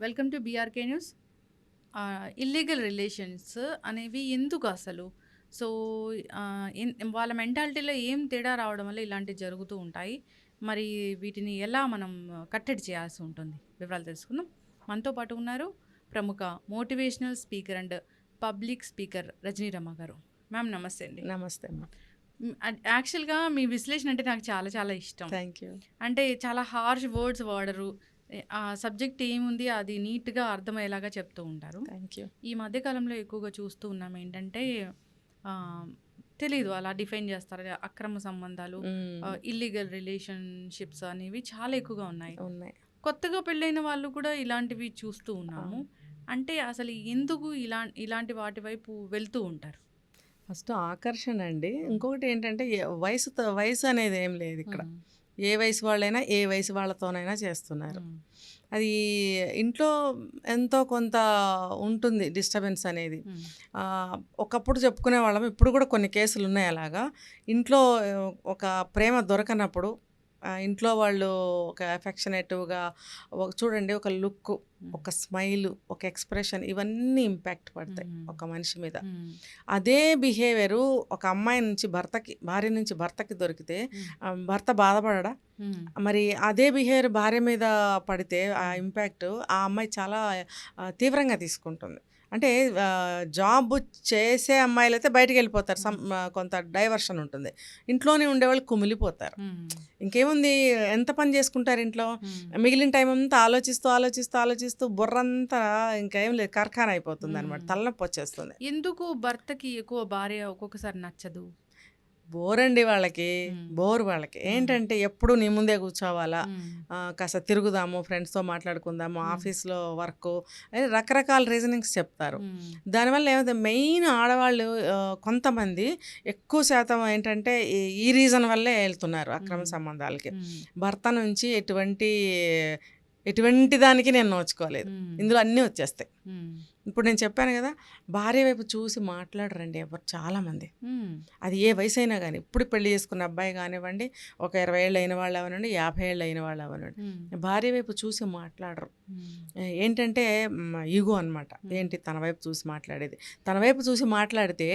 Welcome to BRK news. Illegal relations అనేవి ఎందుకు అసలు? సో, వాళ్ళ మెంటాలిటీలో ఏం తేడా రావడం వల్ల ఇలాంటివి జరుగుతూ ఉంటాయి. మరి వీటిని ఎలా మనం కట్టడి చేయాల్సి ఉంటుంది? వివరాలు తెలుసుకుందాం. మనతో పాటు ఉన్నారు ప్రముఖ motivational speaker and public speaker Rajani Rama గారు. మ్యామ్ నమస్తే అండి. నమస్తే అమ్మా. యాక్చువల్గా మీ విశ్లేషణ అంటే నాకు చాలా చాలా ఇష్టం. Thank you. అంటే చాలా హార్ష్ వర్డ్స్ వాడరు. ఆ సబ్జెక్ట్ ఏముంది అది నీట్గా అర్థమయ్యేలాగా చెప్తూ ఉంటారు. Thank you. ఈ మధ్య కాలంలో ఎక్కువగా చూస్తూ ఉన్నాం ఏంటంటే ఆ, తెలీదు అలా డిఫైన్ చేస్తారు అక్రమ సంబంధాలు, ఇల్లీగల్ రిలేషన్షిప్స్ అనేవి చాలా ఎక్కువగా ఉన్నాయి. ఉన్నాయి. కొత్తగా పెళ్ళైన వాళ్ళు కూడా ఇలాంటివి చూస్తూ ఉన్నాము. అంటే అసలు ఎందుకు ఇలాంటి వాటి వైపు వెళ్తూ ఉంటారు? ఫస్ట్ ఆకర్షణ అండి. ఇంకొకటి ఏంటంటే వయసు అనేది ఏం లేదు ఇక్కడ. ఏ వయసు వాళ్ళైనా ఏ వయసు వాళ్ళతోనైనా చేస్తున్నారు. అది ఇంట్లో ఎంతో కొంత ఉంటుంది డిస్టర్బెన్స్ అనేది. ఒకప్పుడు చెప్పుకునే వాళ్ళం, ఇప్పుడు కూడా కొన్ని కేసులు ఉన్నాయి అలాగా. ఇంట్లో ఒక ప్రేమ దొరకనప్పుడు ఇంట్లో వాళ్ళు ఒక అఫెక్షనేటివ్గా చూడండి, ఒక లుక్, ఒక స్మైల్, ఒక ఎక్స్ప్రెషన్, ఇవన్నీ ఇంపాక్ట్ పడతాయి ఒక మనిషి మీద. అదే బిహేవియరు ఒక అమ్మాయి నుంచి భార్య నుంచి భర్తకి దొరికితే భర్త బాధపడడా? మరి అదే బిహేవియర్ భార్య మీద పడితే ఆ ఇంపాక్ట్ ఆ అమ్మాయి చాలా తీవ్రంగా తీసుకుంటుంది. అంటే జాబ్ చేసే అమ్మాయిలు అయితే బయటికి వెళ్ళిపోతారు, కొంత డైవర్షన్ ఉంటుంది. ఇంట్లోనే ఉండేవాళ్ళు కుమిలిపోతారు. ఇంకేముంది, ఎంత పని చేసుకుంటారు ఇంట్లో? మిగిలిన టైం అంతా ఆలోచిస్తూ బుర్రంతా ఇంకేం లేదు, కార్ఖాన అయిపోతుంది అనమాట. తలనొప్పి వచ్చేస్తుంది. ఎందుకు భర్తకి ఎక్కువ భార్య ఒక్కొక్కసారి నచ్చదు? బోర్ అండి వాళ్ళకి. వాళ్ళకి ఏంటంటే ఎప్పుడు నీ ముందే కూర్చోవాలా, కాస్త తిరుగుదాము, ఫ్రెండ్స్తో మాట్లాడుకుందాము, ఆఫీస్లో వర్క్, రకరకాల రీజనింగ్స్ చెప్తారు. దానివల్ల ఏమైతే మెయిన్ ఆడవాళ్ళు కొంతమంది ఎక్కువ శాతం ఏంటంటే ఈ రీజన్ వల్లే వెళ్తున్నారు అక్రమ సంబంధాలకి. భర్త నుంచి ఎటువంటి దానికి నేను నోచుకోలేదు, ఇందులో అన్నీ వచ్చేస్తాయి. ఇప్పుడు నేను చెప్పాను కదా, భార్య వైపు చూసి మాట్లాడరండి ఎవరు, చాలామంది. అది ఏ వయసు అయినా కానీ, ఇప్పుడు పెళ్లి చేసుకున్న అబ్బాయి కానివ్వండి, ఒక 20 ఏళ్ళు అయిన వాళ్ళు అవనండి, 50 ఏళ్ళు అయిన వాళ్ళు అవనండి, భార్య వైపు చూసి మాట్లాడరు. ఏంటంటే ఈగో అనమాట. ఏంటి తన వైపు చూసి మాట్లాడేది? తన వైపు చూసి మాట్లాడితే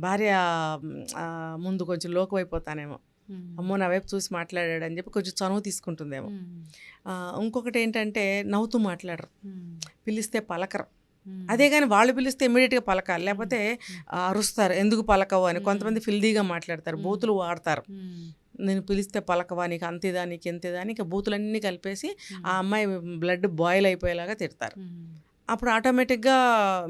భార్య ముందు కొంచెం లోకువైపోతానేమో, అమ్మో నా వైపు చూసి మాట్లాడాడు అని చెప్పి కొంచెం చనువు తీసుకుంటుందేమో. ఇంకొకటి ఏంటంటే నవ్వుతూ మాట్లాడరు, పిలిస్తే పలకరు. అదే కానీ వాళ్ళు పిలిస్తే ఇమ్మీడియట్గా పలకాలి, లేకపోతే అరుస్తారు, ఎందుకు పలకవు అని. కొంతమంది ఫిల్దీగా మాట్లాడతారు, బూతులు వాడతారు. నేను పిలిస్తే పలకవా, నీకు అంతేదా, నీకు ఎంతేదా అని, ఇక బూతులన్నీ కలిపేసి ఆ అమ్మాయి బ్లడ్ బాయిల్ అయిపోయేలాగా తిడతారు. అప్పుడు ఆటోమేటిక్గా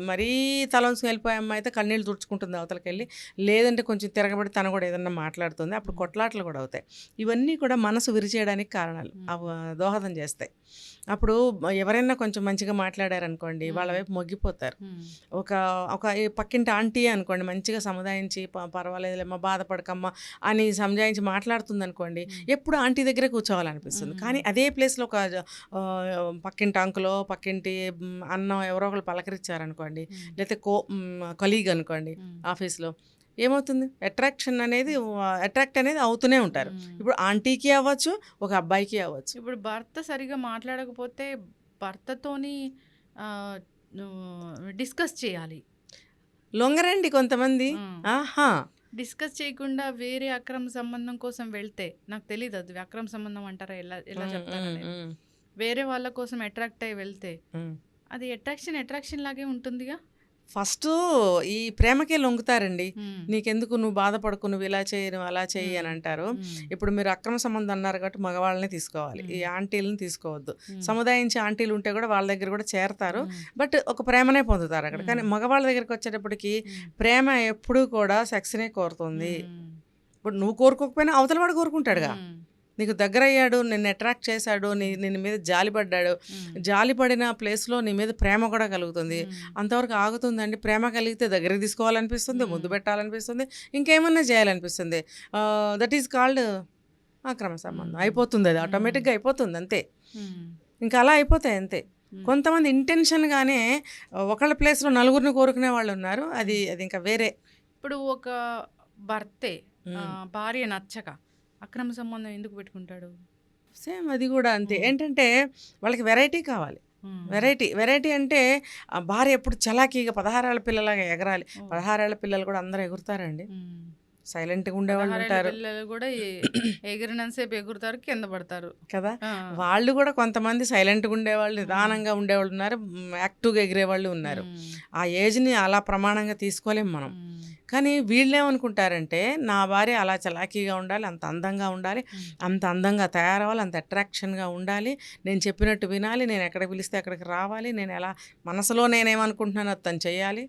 మరీ తలంచుకు వెళ్ళిపోయే అమ్మాయి అయితే కన్నీళ్ళు తుడుచుకుంటుంది అవతలకి వెళ్ళి, లేదంటే కొంచెం తిరగబడి తను కూడా ఏదన్నా మాట్లాడుతుంది, అప్పుడు కొట్లాటలు కూడా అవుతాయి. ఇవన్నీ కూడా మనసు విరిచేయడానికి కారణాలు, దోహదం చేస్తాయి. అప్పుడు ఎవరైనా కొంచెం మంచిగా మాట్లాడారనుకోండి, వాళ్ళ వైపు మొగ్గిపోతారు. ఒక పక్కింటి ఆంటీ అనుకోండి, మంచిగా సముదాయించి పర్వాలేదులేమ్మా, బాధపడకమ్మా అని సముదాయించి మాట్లాడుతుంది అనుకోండి, ఎప్పుడు ఆంటీ దగ్గరే కూర్చోవాలనిపిస్తుంది. కానీ అదే ప్లేస్లో ఒక పక్కింటి అంకులో, పక్కింటి అన్న ఎవరో ఒకరు పలకరించారనుకోండి, లేకపోతే కొలీగ్ అనుకోండి ఆఫీస్లో, ఏమవుతుంది, అట్రాక్ట్ అనేది అవుతూనే ఉంటారు. ఇప్పుడు ఆంటీకి అవ్వచ్చు, ఒక అబ్బాయికి అవ్వచ్చు. ఇప్పుడు భర్త సరిగా మాట్లాడకపోతే భర్తతోని డిస్కస్ చేయాలి. లొంగరండి కొంతమంది. డిస్కస్ చేయకుండా వేరే అక్రమ సంబంధం కోసం వెళ్తే, నాకు తెలియదు అది అక్రమ సంబంధం అంటారా, ఎలా చెప్తారని, వేరే వాళ్ళ కోసం అట్రాక్ట్ అయ్యి వెళ్తే అది అట్రాక్షన్ లాగే ఉంటుందిగా. ఫస్ట్ ఈ ప్రేమకే లొంగుతారండి. నీకెందుకు, నువ్వు బాధపడకు, నువ్వు ఇలా చేయి, నువ్వు అలా చేయి అని అంటారు. ఇప్పుడు మీరు అక్రమ సంబంధం అన్నారు కాబట్టి మగవాళ్ళని తీసుకోవాలి, ఈ ఆంటీలను తీసుకోవద్దు. సముదాయించి ఆంటీలు ఉంటే కూడా వాళ్ళ దగ్గర కూడా చేరతారు, బట్ ఒక ప్రేమనే పొందుతారు అక్కడ. కానీ మగవాళ్ళ దగ్గరికి వచ్చేటప్పటికి ప్రేమ ఎప్పుడూ కూడా సెక్స్నే కోరుతుంది. ఇప్పుడు నువ్వు కోరుకోకపోయినా అవతల వాడు కోరుకుంటాడుగా. నీకు దగ్గర అయ్యాడు, నిన్ను అట్రాక్ట్ చేశాడు, నిన్ను మీద జాలిపడ్డాడు, జాలిపడిన ప్లేస్లో నీ మీద ప్రేమ కూడా కలుగుతుంది. అంతవరకు ఆగుతుందండి. ప్రేమ కలిగితే దగ్గరికి తీసుకోవాలనిపిస్తుంది, ముద్దు పెట్టాలనిపిస్తుంది, ఇంకేమన్నా చేయాలనిపిస్తుంది. దట్ ఈజ్ కాల్డ్ అక్రమ సంబంధం. అయిపోతుంది, అది ఆటోమేటిక్గా అయిపోతుంది అంతే. ఇంకా అలా అయిపోతాయి అంతే. కొంతమంది ఇంటెన్షన్గానే ఒకళ్ళ ప్లేస్లో నలుగురిని కోరుకునే వాళ్ళు ఉన్నారు, అది ఇంకా వేరే. ఇప్పుడు ఒక భర్తే భార్య నచ్చక అక్రమ సంబంధం ఎందుకు పెట్టుకుంటాడు? సేమ్ అది కూడా అంతే. ఏంటంటే వాళ్ళకి వెరైటీ కావాలి. వెరైటీ అంటే భార్య ఎప్పుడు చలాకీగా 16 ఏళ్ల పిల్లలాగా ఎగరాలి. 16 ఏళ్ల పిల్లలు కూడా అందరూ ఎగురుతారండి. సైలెంట్గా ఉండేవాళ్ళు 16 ఏళ్ల ఉంటారు పిల్లలు కూడా ఎగిరినంతసేపు ఎగురుతారు, కింద పడతారు. కదా. ఆ. వాళ్ళు కూడా కొంతమంది సైలెంట్గా ఉండేవాళ్ళు, నిదానంగా ఉండేవాళ్ళు ఉన్నారు, యాక్టివ్గా ఎగిరేవాళ్ళు ఉన్నారు. ఆ ఏజ్ని అలా ప్రమాణంగా తీసుకోలేం మనం. కానీ వీళ్ళేమనుకుంటారంటే నా భార్య అలా చలాకీగా ఉండాలి, అంత అందంగా ఉండాలి, అంత అందంగా తయారవ్వాలి, అంత అట్రాక్షన్గా ఉండాలి, నేను చెప్పినట్టు వినాలి, నేను ఎక్కడికి పిలిస్తే అక్కడికి రావాలి, నేను ఎలా మనసులో నేనేమనుకుంటున్నానో అది తను చేయాలి,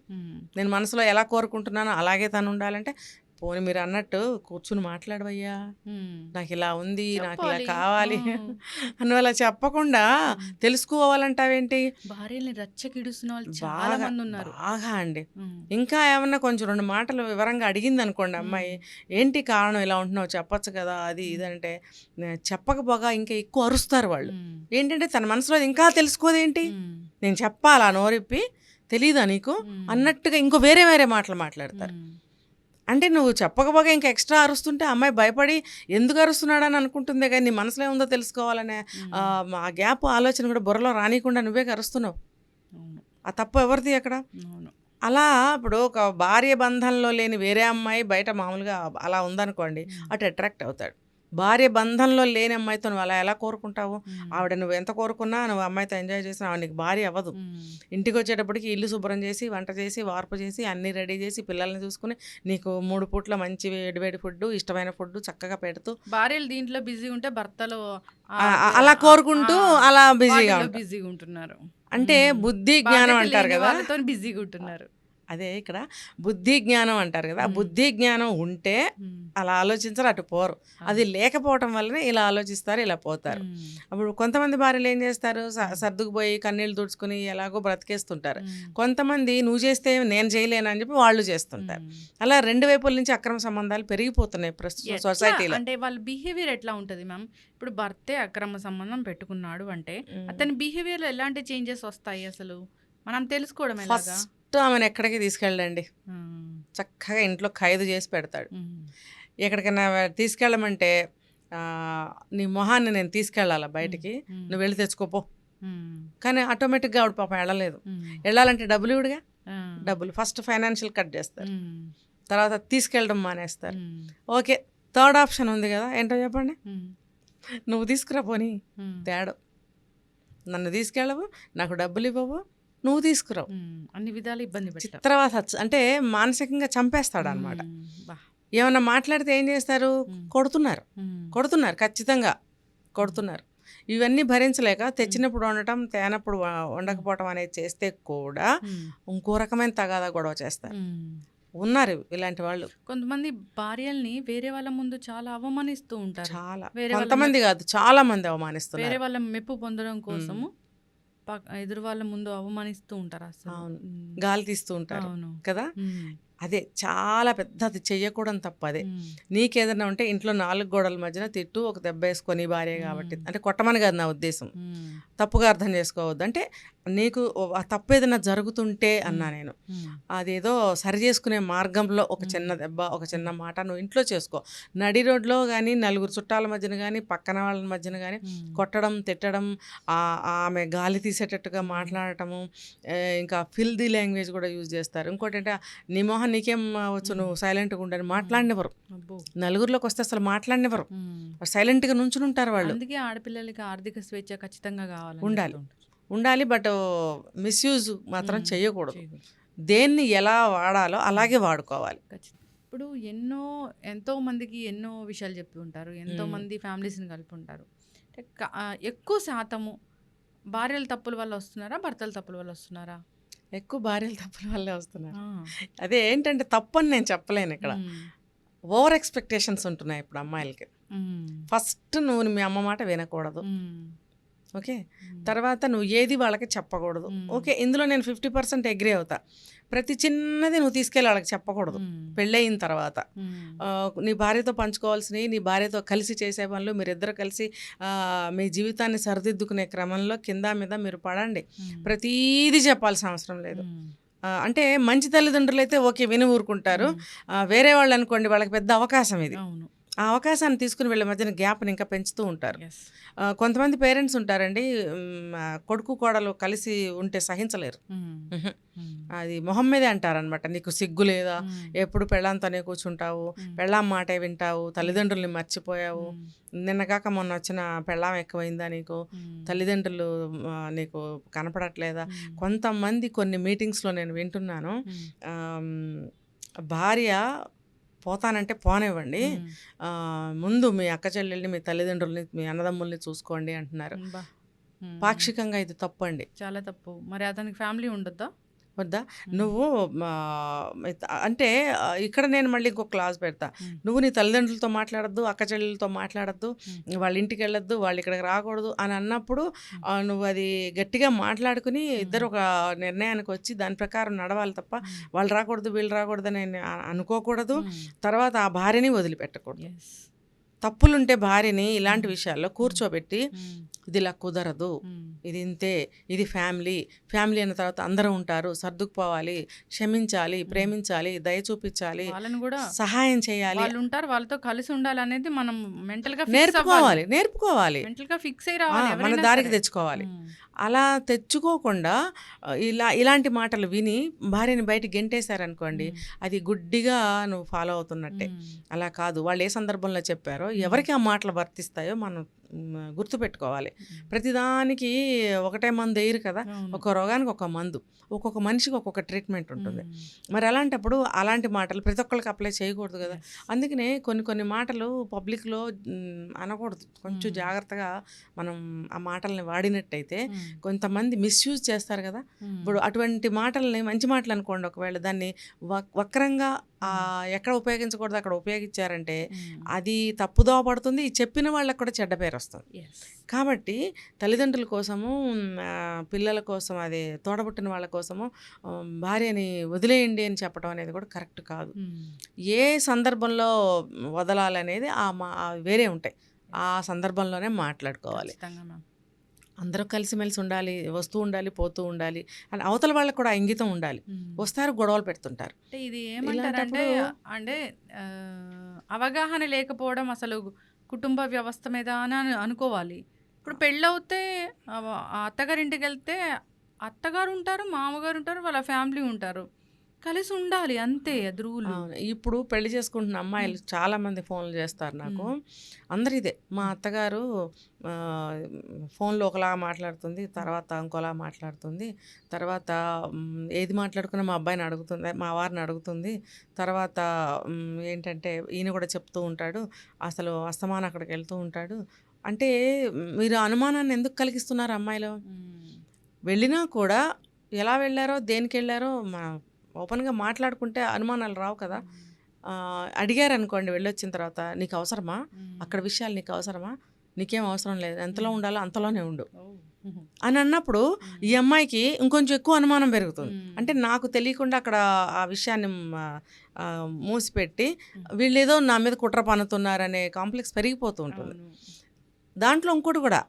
నేను మనసులో ఎలా కోరుకుంటున్నానో అలాగే తను ఉండాలంటే, పోనీ మీరు అన్నట్టు కూర్చుని మాట్లాడవయ్యా, నాకు ఇలా ఉంది, నాకు ఇలా కావాలి అని అలా చెప్పకుండా తెలుసుకోవాలంటావేంటి. భార్యని రచ్చకిడుస్తున్న వాళ్ళు చాలా బాగా మంది ఉన్నారు. బాగా అండి. ఇంకా ఏమన్నా కొంచెం 2 మాటలు వివరంగా అడిగింది అనుకోండి అమ్మాయి, ఏంటి కారణం ఇలా ఉంటున్నావు చెప్పొచ్చు కదా అది ఇదంటే, చెప్పకపోగా ఇంకా ఎక్కువ అరుస్తారు వాళ్ళు. ఏంటంటే తన మనసులో ఇంకా తెలుసుకోదేంటి, నేను చెప్పాలా నోరిప్పి, తెలీదా నీకు అన్నట్టుగా ఇంకో వేరే వేరే మాటలు మాట్లాడతారు. అంటే నువ్వు చెప్పకపోగా ఇంకా ఎక్స్ట్రా అరుస్తుంటే అమ్మాయి భయపడి ఎందుకు అరుస్తున్నాడని అనుకుంటుందే కానీ నీ మనసులో ఏముందో తెలుసుకోవాలనే ఆ గ్యాప్ ఆలోచన కూడా బుర్రలో రానియకుండా నువ్వే అరుస్తున్నావు. ఆ తప్పు ఎవరిది అక్కడ. అలా ఇప్పుడు ఒక భార్య బంధంలో లేని వేరే అమ్మాయి బయట మామూలుగా అలా ఉందనుకోండి, అటు అట్రాక్ట్ అవుతాడు. భార్య బంధంలో లేని అమ్మాయితో నువ్వు అలా ఎలా కోరుకుంటావు. ఆవిడ నువ్వు ఎంత కోరుకున్నా నువ్వు అమ్మాయితో ఎంజాయ్ చేసినా ఆవిడ నీకు భార్య అవ్వదు. ఇంటికి వచ్చేటప్పటికి ఇల్లు శుభ్రం చేసి, వంట చేసి, వార్పు చేసి, అన్నీ రెడీ చేసి, పిల్లల్ని చూసుకుని నీకు 3 పూట్ల మంచి వేడి ఫుడ్, ఇష్టమైన ఫుడ్ చక్కగా పెడుతూ, భార్యలు దీంట్లో బిజీ ఉంటే భర్తలు అలా కోరుకుంటూ అలా బిజీగా ఉంటున్నారు. అంటే బుద్ధి జ్ఞానం అంటారు కదా, వాళ్ళతో బిజీగా ఉంటున్నారు. అదే ఇక్కడ బుద్ధి జ్ఞానం అంటారు కదా, ఆ బుద్ధి జ్ఞానం ఉంటే అలా ఆలోచించరు, అటు పోరు. అది లేకపోవటం వల్లనే ఇలా ఆలోచిస్తారు, ఇలా పోతారు. అప్పుడు కొంతమంది భార్యలు ఏం చేస్తారు, సర్దుకుపోయి కన్నీళ్ళు తుడుచుకుని ఎలాగో బ్రతికేస్తుంటారు. కొంతమంది నువ్వు చేస్తే నేను చేయలేనని చెప్పి వాళ్ళు చేస్తుంటారు. అలా 2 వైపుల నుంచి అక్రమ సంబంధాలు పెరిగిపోతున్నాయి ప్రస్తుతం సొసైటీలో. అంటే వాళ్ళ బిహేవియర్ ఎట్లా ఉంటుంది మ్యామ్? ఇప్పుడు భర్తే అక్రమ సంబంధం పెట్టుకున్నాడు అంటే అతని బిహేవియర్లో ఎలాంటి చేంజెస్ వస్తాయి అసలు మనం తెలుసుకోవడం ఎలాగా? ఆమెను ఎక్కడికి తీసుకెళ్ళండి, చక్కగా ఇంట్లో ఖైదు చేసి పెడతాడు. ఎక్కడికైనా తీసుకెళ్ళమంటే నీ మొహాన్ని నేను తీసుకెళ్ళాలా బయటికి, నువ్వు వెళ్ళి తెచ్చుకోపో. కానీ ఆటోమేటిక్గా ఆవిడ పాపం వెళ్ళలేదు. వెళ్ళాలంటే డబ్బులు ఇవిడిగా, డబ్బులు ఫస్ట్ ఫైనాన్షియల్ కట్ చేస్తారు, తర్వాత తీసుకెళ్ళడం మానేస్తారు. ఓకే, థర్డ్ ఆప్షన్ ఉంది కదా, ఏంటో చెప్పండి. నువ్వు తీసుకురా పోనీ, తేడా నన్ను తీసుకెళ్ళవు, నాకు డబ్బులు ఇవ్వవు, నువ్వు తీసుకురావు, అన్ని విధాలు ఇబ్బంది తర్వాత అంటే మానసికంగా చంపేస్తాడు అనమాట. ఏమన్నా మాట్లాడితే ఏం చేస్తారు, కొడుతున్నారు, ఖచ్చితంగా కొడుతున్నారు. ఇవన్నీ భరించలేక తెచ్చినప్పుడు వండటం, తేనప్పుడు వండకపోవటం అనేది చేస్తే కూడా ఇంకో రకమైన తగాదా గొడవ చేస్తారు. ఉన్నారు ఇలాంటి వాళ్ళు. కొంతమంది భార్యల్ని వేరే వాళ్ళ ముందు చాలా అవమానిస్తూ ఉంటారు. చాలా, కొంతమంది కాదు చాలా మంది అవమానిస్తున్నారు. వేరే వాళ్ళ మెప్పు పొందడం కోసము ఎదురు వాళ్ళ ముందు అవమానిస్తూ ఉంటారు, అసలు గాలి తీస్తూ ఉంటారు కదా. అదే చాలా పెద్ద, అది చెయ్యకూడదు తప్ప. అదే నీకేదన్నా ఉంటే ఇంట్లో 4 గోడల మధ్యన తిట్టు, ఒక దెబ్బ వేసుకొని భార్య కాబట్టి, అంటే కొట్టమని కాదు నా ఉద్దేశం, తప్పుగా అర్థం చేసుకోవద్దు. అంటే నీకు ఆ తప్పు ఏదైనా జరుగుతుంటే అన్నా నేను అదేదో సరి చేసుకునే మార్గంలో ఒక చిన్న దెబ్బ, ఒక చిన్న మాట నువ్వు ఇంట్లో చేసుకో. నడి రోడ్లో కానీ, నలుగురు చుట్టాల మధ్యన కానీ, పక్కన వాళ్ళ మధ్యన కానీ కొట్టడం, తిట్టడం, ఆమె గాలి తీసేటట్టుగా మాట్లాడటము, ఇంకా ఫిల్దీ లాంగ్వేజ్ కూడా యూజ్ చేస్తారు. ఇంకోటి అంటే నీ మొహం నీకేం వచ్చు, నువ్వు సైలెంట్గా ఉండని మాట్లాడినెవరు, నలుగురిలోకి వస్తే అసలు మాట్లాడినెవరు, సైలెంట్గా నుంచుని ఉంటారు వాళ్ళు. అందుకే ఆడపిల్లలకి ఆర్థిక స్వేచ్ఛ ఖచ్చితంగా ఉండాలి, బట్ మిస్యూజ్ మాత్రం చేయకూడదు. దేన్ని ఎలా వాడాలో అలాగే వాడుకోవాలి. ఇప్పుడు ఎంతో మందికి ఎన్నో విషయాలు చెప్పి ఉంటారు, ఎంతో మంది ఫ్యామిలీస్ని కలిపి ఉంటారు. ఎక్కువ శాతము భార్యల తప్పుల వల్ల వస్తున్నారా, భర్తల తప్పుల వల్ల వస్తున్నారా? ఎక్కువ భార్యల తప్పుల వల్లే వస్తున్నారు. అదే ఏంటంటే తప్పు అని నేను చెప్పలేను ఇక్కడ. ఓవర్ ఎక్స్పెక్టేషన్స్ ఉంటున్నాయి ఇప్పుడు అమ్మాయిలకి. ఫస్ట్ నువ్వు మీ అమ్మ మాట వినకూడదు, ఓకే. తర్వాత నువ్వు ఏది వాళ్ళకి చెప్పకూడదు, ఓకే. ఇందులో నేను 50% అగ్రీ అవుతా. ప్రతి చిన్నది నువ్వు తీసుకెళ్ళి వాళ్ళకి చెప్పకూడదు. పెళ్ళయిన తర్వాత నీ భార్యతో పంచుకోవాల్సినవి, నీ భార్యతో కలిసి చేసే పనులు, మీరిద్దరు కలిసి మీ జీవితాన్ని సరిదిద్దుకునే క్రమంలో కింద మీద మీరు పడండి. ప్రతీది చెప్పాల్సిన అవసరం లేదు. అంటే మంచి తల్లిదండ్రులు అయితే ఓకే విని ఊరుకుంటారు. వేరే వాళ్ళు అనుకోండి, వాళ్ళకి పెద్ద అవకాశం ఇది. ఆ అవకాశాన్ని తీసుకుని వీళ్ళ మధ్యన గ్యాప్‌ని ఇంకా పెంచుతూ ఉంటారు. యెస్. కొంతమంది పేరెంట్స్ ఉంటారండి, కొడుకు, కోడలు కలిసి ఉంటే సహించలేరు. హ్మ్. హుహు. హ్మ్. అది మొహం మీదే అంటారనమాట. నీకు సిగ్గు లేదా? హ్మ్. ఎప్పుడు పెళ్ళాంతోనే కూర్చుంటావు. హ్మ్. పెళ్ళాం మాటే వింటావు. తల్లిదండ్రుల్ని మర్చిపోయావు. హ్మ్. నిన్నగాక మొన్నొచ్చిన పెళ్ళాం ఎక్కువైందా నీకు? హ్మ్. తల్లిదండ్రులు నీకు కనపడట్లేదా? హ్మ్. కొంతమంది కొన్ని మీటింగ్స్‌లో నేను వింటున్నాను. హ్మ్. ఆహ్, హ్మ్, భార్య పోతానంటే పోనివ్వండి. హ్మ్. ముందు మీ అక్క చెల్లెల్ని, మీ తల్లిదండ్రుల్ని, మీ అన్నదమ్ముల్ని చూసుకోండి అంటున్నారు. అబ్బా! హ్మ్. పాక్షికంగా ఇది తప్పండి. చాలా తప్పు. మరి అతనికి ఫ్యామిలీ ఉండొద్దా? వద్దా? హ్మ్. నువ్వు అంటే ఇక్కడ నేను మళ్ళీ ఇంకో క్లాజ్ పెడతా. హ్మ్. నువ్వు నీ తల్లిదండ్రులతో మాట్లాడొద్దు, అక్క చెల్లెలతో మాట్లాడొద్దు, హ్మ్. వాళ్ళ ఇంటికెళ్ళొద్దు, వాళ్ళు ఇక్కడికి రాకూడదు అని అన్నప్పుడు హ్మ్. నువ్వు అది గట్టిగా మాట్లాడుకుని ఇద్దరు హ్మ్. ఒక నిర్ణయానికి వచ్చి దాని ప్రకారం నడవాలి తప్ప హ్మ్. వాళ్ళు రాకూడదు, వీళ్ళు రాకూడదని అనుకోకూడదు. హ్మ్. తర్వాత ఆ భార్యని వదిలిపెట్టకూడదు. యెస్. తప్పులుంటే భార్యని ఇలాంటి హ్మ్. విషయాల్లో హ్మ్. కూర్చోబెట్టి హ్మ్. ఇది ఇలా కుదరదు, హ్మ్. ఇది ఇంతే, ఇది ఫ్యామిలీ, ఫ్యామిలీ అన్న తర్వాత అందరూ ఉంటారు, సర్దుకుపోవాలి, క్షమించాలి, హ్మ్. ప్రేమించాలి, దయ చూపించాలి, వాళ్ళని గూడా సహాయం చేయాలి, వాళ్ళుంటారు. వాళ్ళతో కలిసి ఉండాలనేది మనం మెంటల్‌గా ఫిక్స్ అవ్వాలి. నేర్పుకోవాలి, నేర్పుకోవాలి. మెంటల్‌గా ఫిక్స్ అయ్యి రావాలి మన ఎవరైనా దారికి సరే. తెచ్చుకోవాలి. హ్మ్. అలా తెచ్చుకోకుండా ఇలాంటి మాటలు విని భార్యని బయటికి గెంటేశారనుకోండి, హ్మ్. అది గుడ్డిగా నువ్వు ఫాలో అవుతున్నట్టే. హ్మ్. అలా కాదు. వాళ్ళు ఏ సందర్భంలో చెప్పారో, హ్మ్. ఎవరికి ఆ మాటలు వర్తిస్తాయో మనం గుర్తుపెట్టుకోవాలి. హ్మ్. ప్రతిదానికి ఒకటే మందు ఎయ్యరు కదా! అవును. ఒక రోగానికి ఒక మందు. ఒక్కొక్క మనిషికి ఒక్కొక్క ట్రీట్మెంట్ ఉంటుంది. హ్మ్. మరి అలాంటప్పుడు అలాంటి మాటలు ప్రతి ఒక్కళ్ళకి అప్లై చేయకూడదు కదా! యెస్. అందుకనే కొన్ని కొన్ని మాటలు పబ్లిక్‌లో అనకూడదు. కొంచెం హ్మ్. జాగ్రత్తగా మనం ఆ మాటల్ని వాడినట్టయితే హ్మ్. కొంతమంది మిస్‌యూజ్ చేస్తారు కదా! హ్మ్. ఇప్పుడు అటువంటి మాటల్ని మంచి మాటలు అనుకోండి, ఒకవేళ దాన్ని వక్రంగా హ్మ్. ఎక్కడ ఉపయోగించకూడదో అక్కడ ఉపయోగించారంటే హ్మ్. అది తప్పుదోవ పడుతుంది. ఈ చెప్పిన వాళ్ళకి కూడా చెడ్డ పేరొస్తుంది. యెస్. కాబట్టి తల్లిదండ్రుల కోసము, పిల్లల కోసం, అదే తోడబుట్టిన వాళ్ళ కోసము భార్యని వదిలేయండి అని చెప్పడం అనేది కూడా కరెక్ట్ కాదు. హ్మ్. ఏ సందర్భంలో వదలాలనేది వేరే ఉంటాయి. ఆ యెస్. సందర్భంలోనే మాట్లాడుకోవాలి. ఖచ్చితంగా మ్యామ్. అందరూ కలిసిమెలిసి ఉండాలి, వస్తూ ఉండాలి, పోతూ ఉండాలి అని అవతల వాళ్ళకి కూడా ఆ ఇంగితం ఉండాలి. హ్మ్. వస్తారు, గొడవలు పెడుతుంటారు. అంటే ఇది ఏమంటారంటే ఇలాంటప్పుడు అంటే అవగాహన లేకపోవడం అసలు కుటుంబ వ్యవస్థ మీద అని అనుకోవాలి. ఇప్పుడు పెళ్ళవుతే ఆ అత్తగారింటికెళ్తే అత్తగారు ఉంటారు, మామగారు ఉంటారు, వాళ్ళ ఫ్యామిలీ ఉంటారు. కలిసి ఉండాలి అంతే అది రూలు. అవును. ఇప్పుడు పెళ్లి చేసుకుంటున్న హ్మ్. అమ్మాయిలు చాలామంది ఫోన్లు చేస్తారు నాకు. హ్మ్. అందరూ ఇదే. మా హ్మ్. అత్తగారు ఆహ్, ఫోన్‌లో ఒకలాగా మాట్లాడుతుంది. హ్మ్. తర్వాత ఇంకోలా మాట్లాడుతుంది. తర్వాత ఏది మాట్లాడుకున్నా మా అబ్బాయిని అడుగుతుంది, మా వారిని అడుగుతుంది. తర్వాత ఏంటంటే ఈయన కూడా చెప్తూ ఉంటాడు. అసలు అస్తమానం అక్కడికెళ్తూ ఉంటాడు. అంటే మీరు అనుమానాన్ని ఎందుకు కలిగిస్తున్నారు అమ్మాయిలో? హ్మ్. వెళ్ళినా కూడా ఎలా వెళ్లారో, దేనికెళ్లారో ఓపెన్‌గా మాట్లాడుకుంటే అనుమానాలు రావు కదా! హ్మ్. అడిగారనుకోండి వెళ్ళొచ్చిన తర్వాత, "నీకు అవసరమా? హ్మ్. అక్కడ విషయాలు నీకు అవసరమా? నీకేం అవసరం లేదు. ఎంతలో హ్మ్. ఉండాలో అంతలోనే ఉండు" ఓహ్! హుహు. అని అన్నప్పుడు హ్మ్. ఈ అమ్మాయికి ఇంకొంచెం ఎక్కువ అనుమానం పెరుగుతుంది. హ్మ్. అంటే నాకు తెలియకుండా అక్కడ ఆ విషయాన్ని మూసిపెట్టి హ్మ్. వీళ్ళేదో నా మీద కుట్ర పన్నుతున్నారనే కాంప్లెక్స్ పెరిగిపోతూ ఉంటుంది. అవును. దాంట్లో ఇంకోటి కూడా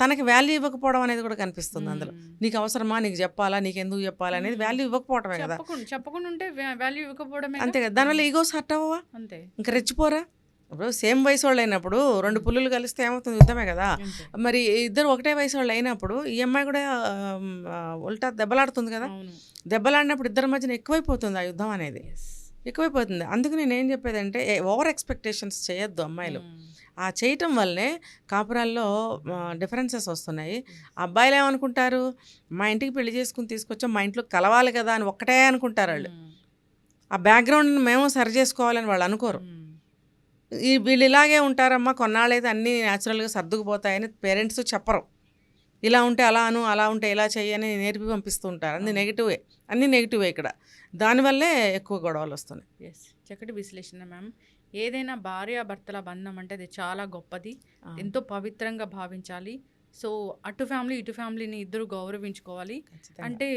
తనకి వాల్యూ ఇవ్వకపోవడం అనేది కూడా కనిపిస్తుంది అందులో. హ్మ్. నీకు అవసరమా? నీకు చెప్పాలా? నీకెందుకు చెప్పాలా? అనేది హ్మ్. వాల్యూ ఇవ్వకపోవటమే కదా! చెప్పకుండా ఉంటే వాల్యూ ఇవ్వకపోవడమేగా. అంతే కదా! హ్మ్. దానివల్ల ఈగోస్ హర్ట్ అవ్వవా? అంతే. ఇంక రెచ్చిపోరా? ఇప్పుడు సేమ్ వయసోళ్ళైనప్పుడు 2 హ్మ్. పులులు కలిస్తే ఏమవుతుంది? యుద్ధమే కదా! అంతే. మరి ఇద్దరు ఒకటే వయసోళ్ళయినప్పుడు ఈ అమ్మాయి కూడా ఉల్టా దెబ్బలాడుతుంది కదా! అవును. దెబ్బలాడినప్పుడు ఇద్దరి మధ్యన ఎక్కువైపోతుంది ఆ యుద్ధం అనేది. యెస్. ఎక్కువైపోతుంది. అందుకు నేనేం చెప్పేదంటే ఓవర్ ఎక్స్‌పెక్టేషన్స్ చేయొద్దు అమ్మాయిలు. హ్మ్. ఆ చేయటం వల్లే కాపురాల్లో డిఫరెన్సెస్ వస్తున్నాయి. యెస్. అబ్బాయిలేమనుకుంటారు, మా ఇంటికి పెళ్లి చేసుకొని తీసుకొచ్చాం, మా ఇంట్లో కలవాలి కదా అని ఒక్కటే అనుకుంటారాళ్ళు. హ్మ్. ఆ బ్యాక్‌గ్రౌండ్‌ని మేము సరి చేసుకోవాలని వాళ్ళు అనుకోరు. హ్మ్. వీళ్ళు ఇలాగే ఉంటారమ్మా, కొన్నాళ్ళైతే అన్నీ న్యాచురల్‌గా సర్దుకుపోతాయని పేరెంట్స్ చెప్పరు. ఇలా ఉంటే అలా అను, అలా ఉంటే ఇలా చెయ్యి అని నేర్పి పంపిస్తూ ఉంటారు. అన్నీ అవును. నెగెటివే. అన్నీ నెగెటివే ఇక్కడ. దానివల్లే ఎక్కువ గొడవలొస్తున్నాయి. యెస్. చక్కటి విశ్లేషణ మ్యామ్. ఏదైనా భార్యాభర్తల బంధం అంటే అది చాలా గొప్పది. అవును. ఎంతో పవిత్రంగా భావించాలి. సో, అటు ఫ్యామిలీ, ఇటు ఫ్యామిలీని ఇద్దరు గౌరవించుకోవాలి. ఖచ్చితంగా. అంటే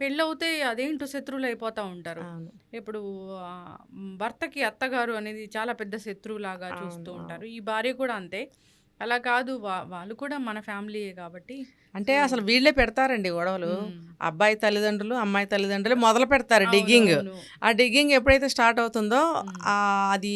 పెళ్ళవుతే అదేంటో శత్రువులయిపోతా ఉంటారు. అవును. ఇప్పుడు భర్తకి అత్తగారు అనేది చాలా పెద్ద శత్రువులాగా అవును. చూస్తూ అవును. ఉంటారు. ఈ భార్య కూడా అంతే. అలా కాదు. వాళ్ళు కూడా మన ఫ్యామిలీయే కాబట్టి. అంటే సో అసలు వీళ్ళే పెడతారండి గొడవలు. హ్మ్. అబ్బాయి తల్లిదండ్రులు, అమ్మాయి తల్లిదండ్రులే మొదలు పెడతారు డిగ్గింగ్. అవునవును. ఆ డిగ్గింగ్ ఎప్పుడైతే స్టార్ట్ అవుతుందో హ్మ్. అది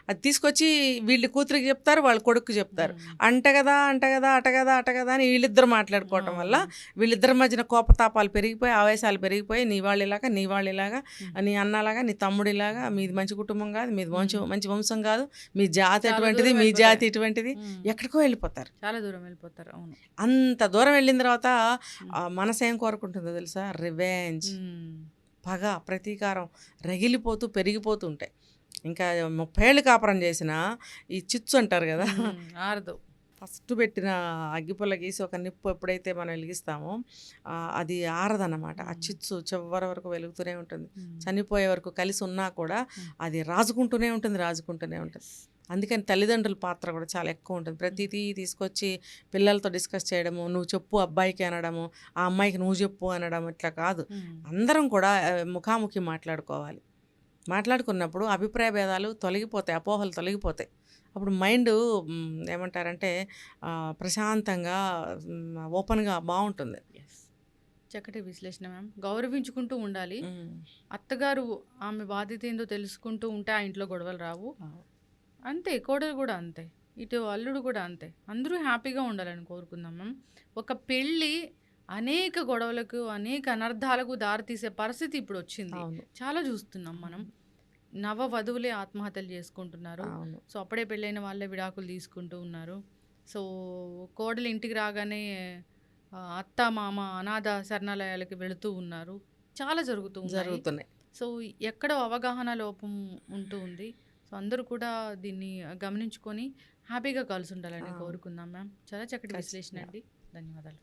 అది తీసుకొచ్చి వీళ్ళు కూతురికి చెప్తారు, వాళ్ళ కొడుక్కి చెప్తారు. హ్మ్. అంట కదా, అంట కదా, అట కదా, అట కదా అని వీళ్ళిద్దరు మాట్లాడుకోవటం వల్ల అవును. వీళ్ళిద్దరి మధ్యన కోపతాపాలు పెరిగిపోయి, ఆవేశాలు పెరిగిపోయి, నీ వాళ్ళు ఇలాగా, నీ వాళ్ళు ఇలాగా, హ్మ్. నీ అన్నలాగా, నీ తమ్ముడు ఇలాగా, మీది మంచి కుటుంబం కాదు, మీది మంచి హ్మ్. మంచి వంశం కాదు, మీ జాతి చాలా అటువంటిది, దూరం మీ వెళ్ళిపోతాయి. జాతి ఇటువంటిది, హ్మ్. ఎక్కడికో వెళ్ళిపోతారు. చాలా దూరం వెళ్ళిపోతారు. అవును. అంత దూరం వెళ్ళిన తర్వాత హ్మ్. మనసేం కోరుకుంటుందో తెలుసా? రివెంజ్, హ్మ్. పగ, ప్రతీకారం రగిలిపోతూ పెరిగిపోతూ ఉంటాయి. ఇంకా 30 ఏళ్ళు కాపురం చేసినా ఈ చిచ్చు అంటారు కదా, ఆరదు. ఫస్ట్ పెట్టిన అగ్గిపుల్ల గీసి ఒక నిప్పు ఎప్పుడైతే మనం వెలిగిస్తామో అది ఆరదన్నమాట. ఆ హ్మ్. చిచ్చు చివరి వరకు వెలుగుతూనే ఉంటుంది. హ్మ్. చనిపోయే వరకు కలిసి ఉన్నా కూడా హ్మ్. అది రాజుకుంటూనే ఉంటుంది, రాజుకుంటూనే ఉంటుంది. యెస్. అందుకని తల్లిదండ్రుల పాత్ర కూడా చాలా ఎక్కువ ఉంటుంది. హ్మ్. ప్రతిదీ తీసుకొచ్చి పిల్లలతో డిస్కస్ చేయడము, నువ్వు చెప్పు అబ్బాయికి అనడము, ఆ అమ్మాయికి నువ్వు చెప్పు అనడం, ఇట్లా కాదు. హ్మ్. అందరం కూడా ముఖాముఖి మాట్లాడుకోవాలి. మాట్లాడుకున్నప్పుడు అభిప్రాయ భేదాలు తొలగిపోతాయి, అపోహలు తొలగిపోతాయి. అప్పుడు మైండు ఏమంటారంటే ప్రశాంతంగా, ఓపెన్‌గా బావుంటుంది. యెస్. చక్కటి విశ్లేషణ మ్యామ్. గౌరవించుకుంటూ ఉండాలి. హ్మ్. అత్తగారు ఆమె బాధ్యత ఏందో తెలుసుకుంటూ ఉంటే ఆ ఇంట్లో గొడవలు రావు. అంతే కోడలు కూడా అంతే. ఇటు అల్లుడు కూడా అంతే. అందరూ హ్యాపీగా ఉండాలని కోరుకుందాం మ్యామ్. ఒక పెళ్ళి అనేక గొడవలకు, అనేక అనర్థాలకు దారితీసే పరిస్థితి ఇప్పుడొచ్చింది. అవును. చాలా చూస్తున్నాం మనం. అవును. నవ వధువులే ఆత్మహత్యలు చేసుకుంటున్నారు. అవును. సో, అప్పుడే పెళ్ళైన వాళ్ళే విడాకులు తీసుకుంటూ ఉన్నారు. సో, కోడలు ఇంటికి రాగానే అత్త, మామ అనాథ శరణాలయాలకి వెళుతూ ఉన్నారు. చాలా జరుగుతూ ఉన్నాయి. జరుగుతున్నాయి. సో, ఎక్కడో అవగాహన లోపం ఉంటూ ఉంది. సో, అందరూ కూడా దీన్ని గమనించుకొని హ్యాపీగా కలిసుండాలని అవును. కోరుకుందాం మ్యామ్. చాలా చక్కటి విశ్లేషణ ఖచ్చితంగా. అండి. ధన్యవాదాలు.